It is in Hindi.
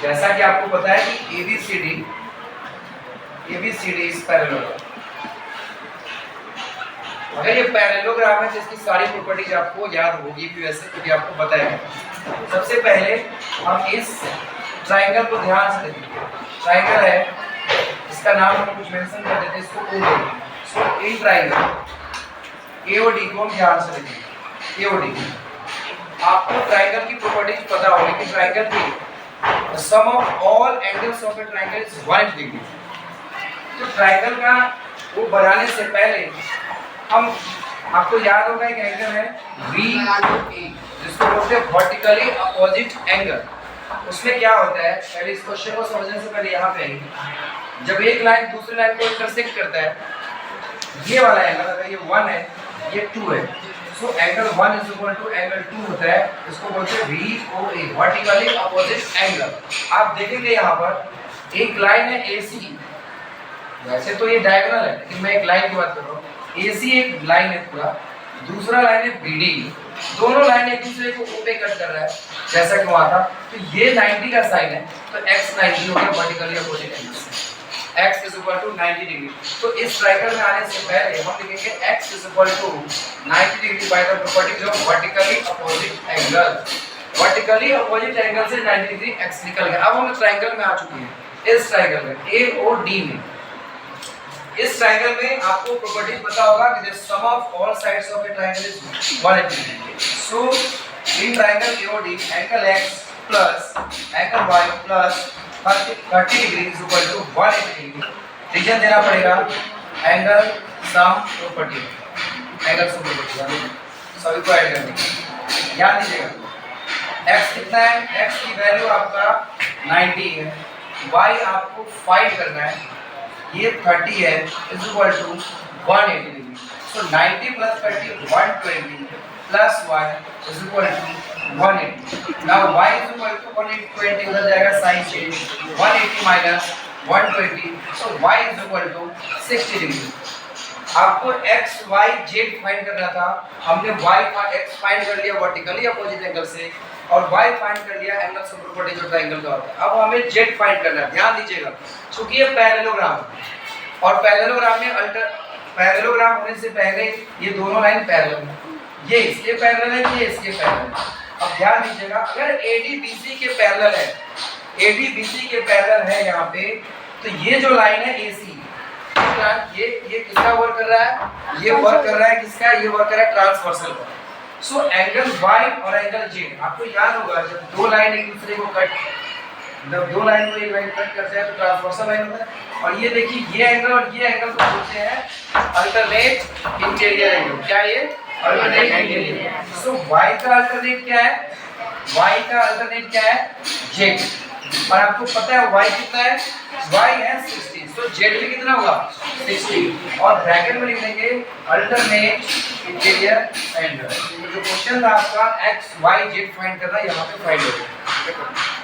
जैसा कि आपको पता है कि ABCD इज पैरेललोग्राम। अगर ये पैरेललोग्राम है तो इसकी सारी प्रॉपर्टीज आपको याद होगी भी वैसे, क्योंकि आपको पता है। सबसे पहले हम इस ट्राइंगल को ध्यान से देखेंगे। ट्राइंगल है, इसका नाम हम कुछ मेंशन कर देते हैं, इसको OD। So in triangle AOD को हम ध्यान से देखेंगे। AOD आपको ट्राइंगल की प्रॉपर्टीज पता होगी कि ट्राइंगल की sum of all angles of a triangle is 180 degree. तो ट्राइंगल का वो बनाने से पहले हम, आपको याद होगा एक एंगल है VOA जिसको बोलते हैं वर्टिकली अपोजिट एंगल। उसमें क्या होता है, पहले इस क्वेश्चन को समझने से पहले यहाँ पे आएंगे। जब एक लाइन दूसरी लाइन को इंटरसेक्ट करता है, ये वाला एंगल अगर ये 1 है ये 2 है, so angle 1 is equal to angle 2 होता है। इसको बोलते हैं VOA वर्टिकली अपोजिट एंगल। आप देखेंगे यहाँ पर एक लाइन है AC, वैसे तो ये डायगोनल है लेकिन मैं एक लाइन की बात कर रहा हूँ। AC एक लाइन है पूरा, दूसरा लाइन है BD, दोनों लाइन एक दूसरे को O पे कट कर रहा है जैसा कि वहां था। तो ये 90 का साइन है, तो x 90 हो गया वर्टिकली अपोजिट एंगल से। x is equal to 90 degree. तो इस ट्रायंगल में आने से पहले हम लिखेंगे x is equal to 90 degree by the properties of vertically opposite angle. Vertically opposite angle से 90 डिग्री x निकल गया। अब हम ट्रायंगल में आ चुके हैं। इस ट्रायंगल में AOD में, इस ट्रायंगल में आपको प्रॉपर्टीज पता होगा कि the sum of all sides of a triangle is 180 degree. So in triangle AOD angle x plus angle y plus 30 degree is equal to 180 degree. Reason देना पड़ेगा angle sum property, angle sum property सभी को ऐड करनी। याद दीजिएगा x कितना है, x की वैल्यू आपका 90 है, y आपको फाइंड करना है, ये 30 है is equal to 180 degree. So 90 plus 30 120 plus y is equal to 180। Now y is equal to 120 उधर जाएगा sign change, 180 minus 120, so y is equal to 60 degree. आपको x y z फाइंड करना था, हमने y का x फाइंड कर लिया वर्टिकली अपोजिट एंगल से, और y फाइंड कर लिया एंगल सम प्रॉपर्टी जो ट्रायंगल का होता है। अब हमें z फाइंड करना है। ध्यान दीजिएगा क्योंकि ये पैरेललोग्राम है, और पैरेललोग्राम में पैरेललोग्राम होने से पहले ये दोनों लाइन पैरेलल है, ये इसके पैरेलल है, ये इसके पैरेलल है। अब ध्यान दीजिएगा अगर AD BC के पैरेलल है, AD BC के पैरेलल है यहाँ पे, तो ये जो लाइन है AC, ये किसका वर्क कर रहा है, ये वर्क कर रहा है किसका, ये वर्क कर रहा है ट्रांसवर्सल का। सो एंगल y और एंगल z, आपको याद होगा जब दो लाइन एक दूसरे को कट, जब दो लाइन को एक लाइन कट करते हैं तो ट्रांसवर्सल लाइन होता है। और ये देखिए ये एंगल और ये एंगल को बोलते हैं अल्टरनेट इंटीरियर एंगल। क्या ये अल्टरनेट इंटीरियर। सो y का अल्टरनेट क्या है, y का अल्टरनेट क्या है z, और आपको पता है y कितना है, y है 60, सो z भी कितना होगा 60, और ब्रैकेट में लिख देंगे अल्टरनेट इंटीरियर एंगल। तो जो क्वेश्चन था आपका x y z फाइंड करना, यहाँ पे फाइंड हो गया।